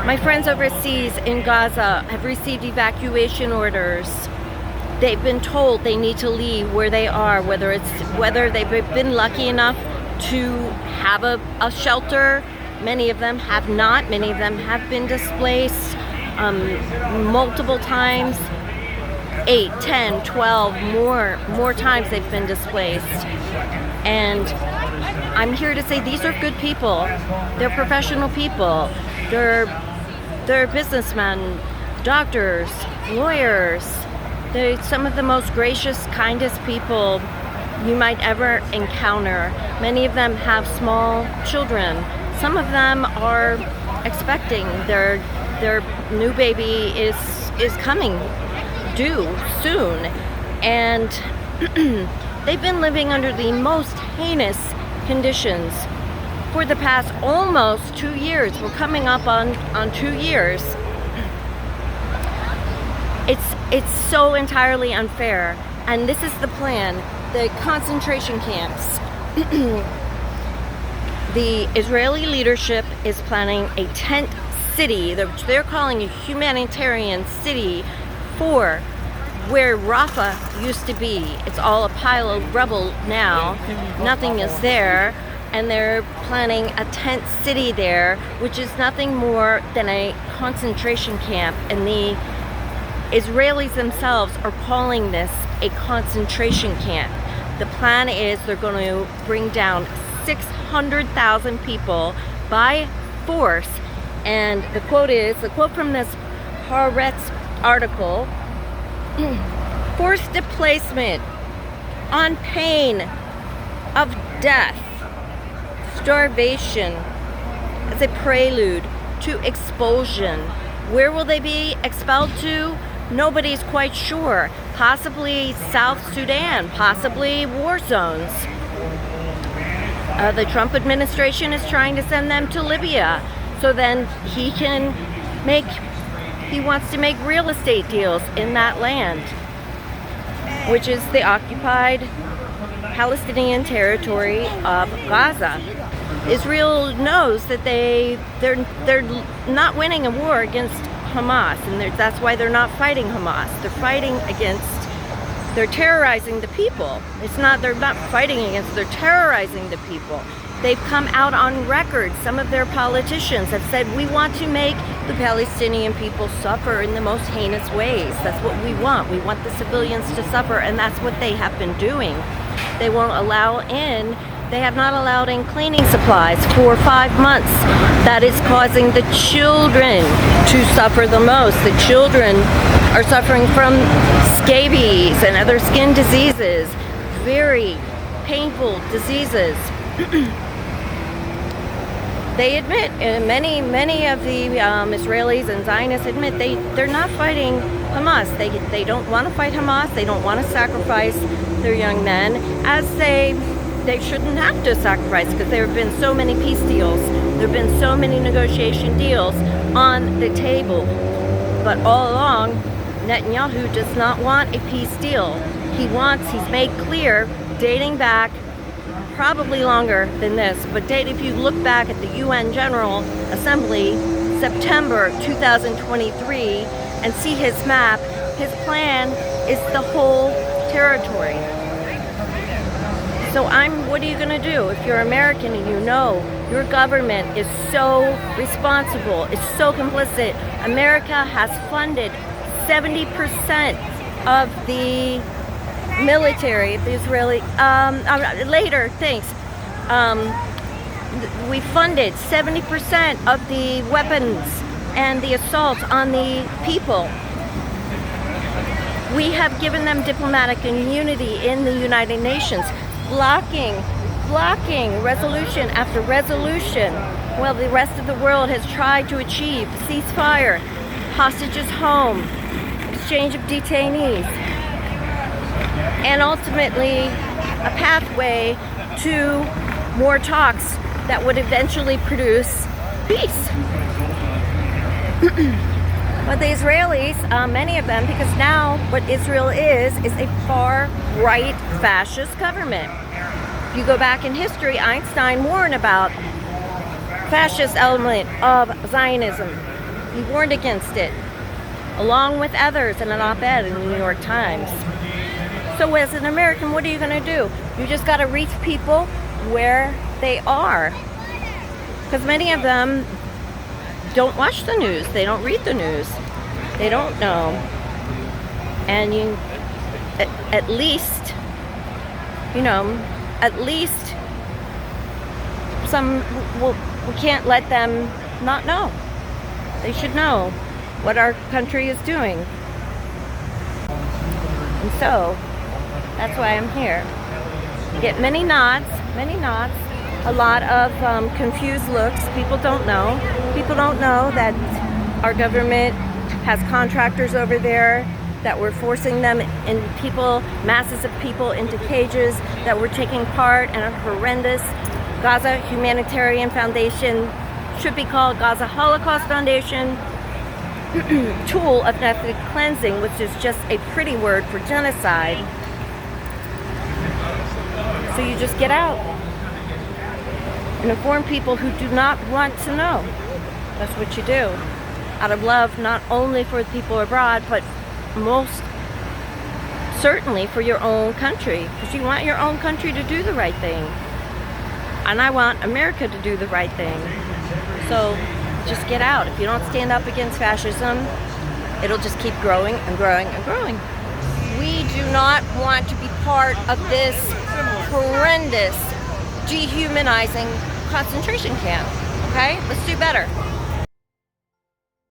My friends overseas in Gaza have received evacuation orders. They've been told they need to leave where they are, whether they've been lucky enough to have a shelter. Many of them have not. Many of them have been displaced multiple times. 8, 10, 12 more times they've been displaced. And I'm here to say these are good people. They're professional people. They're businessmen, doctors, lawyers. They're some of the most gracious, kindest people you might ever encounter. Many of them have small children. Some of them are expecting their new baby is coming due soon, and they've been living under the most heinous conditions for the past almost 2 years. We're coming up on 2 years. It's so entirely unfair, and this is the plan. The concentration camps. The Israeli leadership is planning a tent city. They're calling a humanitarian city for where Rafah used to be. It's all a pile of rubble now. Nothing is there. And they're planning a tent city there, which is nothing more than a concentration camp. And the Israelis themselves are calling this a concentration camp. The plan is they're going to bring down 600,000 people by force. And the quote from this Haaretz article, forced displacement on pain of death, starvation as a prelude to expulsion. Where will they be expelled to? Nobody's quite sure. Possibly South Sudan, possibly war zones. The Trump administration is trying to send them to Libya, so then he wants to make real estate deals in that land, which is the occupied Palestinian territory of Gaza. Israel knows that they're not winning a war against Hamas, and that's why they're not fighting Hamas. They're terrorizing the people. They're not fighting against, they're terrorizing the people. They've come out on record. Some of their politicians have said, we want to make the Palestinian people suffer in the most heinous ways. That's what we want. We want the civilians to suffer, and that's what they have been doing. They have not allowed in cleaning supplies for 5 months. That is causing the children to suffer the most. The children are suffering from scabies and other skin diseases, very painful diseases. They admit, many of the Israelis and Zionists admit they're not fighting Hamas. They don't want to fight Hamas. They don't want to sacrifice their young men, as they shouldn't have to sacrifice, because there have been so many peace deals. There have been so many negotiation deals on the table. But all along, Netanyahu does not want a peace deal. He's made clear, dating back probably longer than this, but if you look back at the UN General Assembly, September 2023, and see his map, his plan is the whole territory. So what are you going to do? If you're American and you know your government is so responsible, is so complicit, America has funded 70% of the military, the Israeli, we funded 70% of the weapons and the assaults on the people. We have given them diplomatic immunity in the United Nations, blocking resolution after resolution, while the rest of the world has tried to achieve ceasefire, hostages home, exchange of detainees, and ultimately a pathway to more talks that would eventually produce peace. But the Israelis, many of them, because now what Israel is a far-right fascist government. If you go back in history, Einstein warned about fascist element of Zionism. He warned against it, along with others in an op-ed in the New York Times. So as an American, what are you going to do? You just got to reach people where they are. Because many of them don't watch the news. They don't read the news. They don't know. And you, at least, you know, at least we can't let them not know. They should know what our country is doing. And so, that's why I'm here. You get many nods, a lot of confused looks. People don't know. People don't know that our government has contractors over there, that we're forcing them and masses of people into cages, that we're taking part in a horrendous Gaza Humanitarian Foundation, should be called Gaza Holocaust Foundation, tool of ethnic cleansing, which is just a pretty word for genocide. So you just get out and inform people who do not want to know. That's what you do. Out of love, not only for the people abroad, but most certainly for your own country. Because you want your own country to do the right thing. And I want America to do the right thing. So just get out. If you don't stand up against fascism, it'll just keep growing and growing and growing. We do not want to be part of this horrendous, dehumanizing concentration camp. Okay? Let's do better.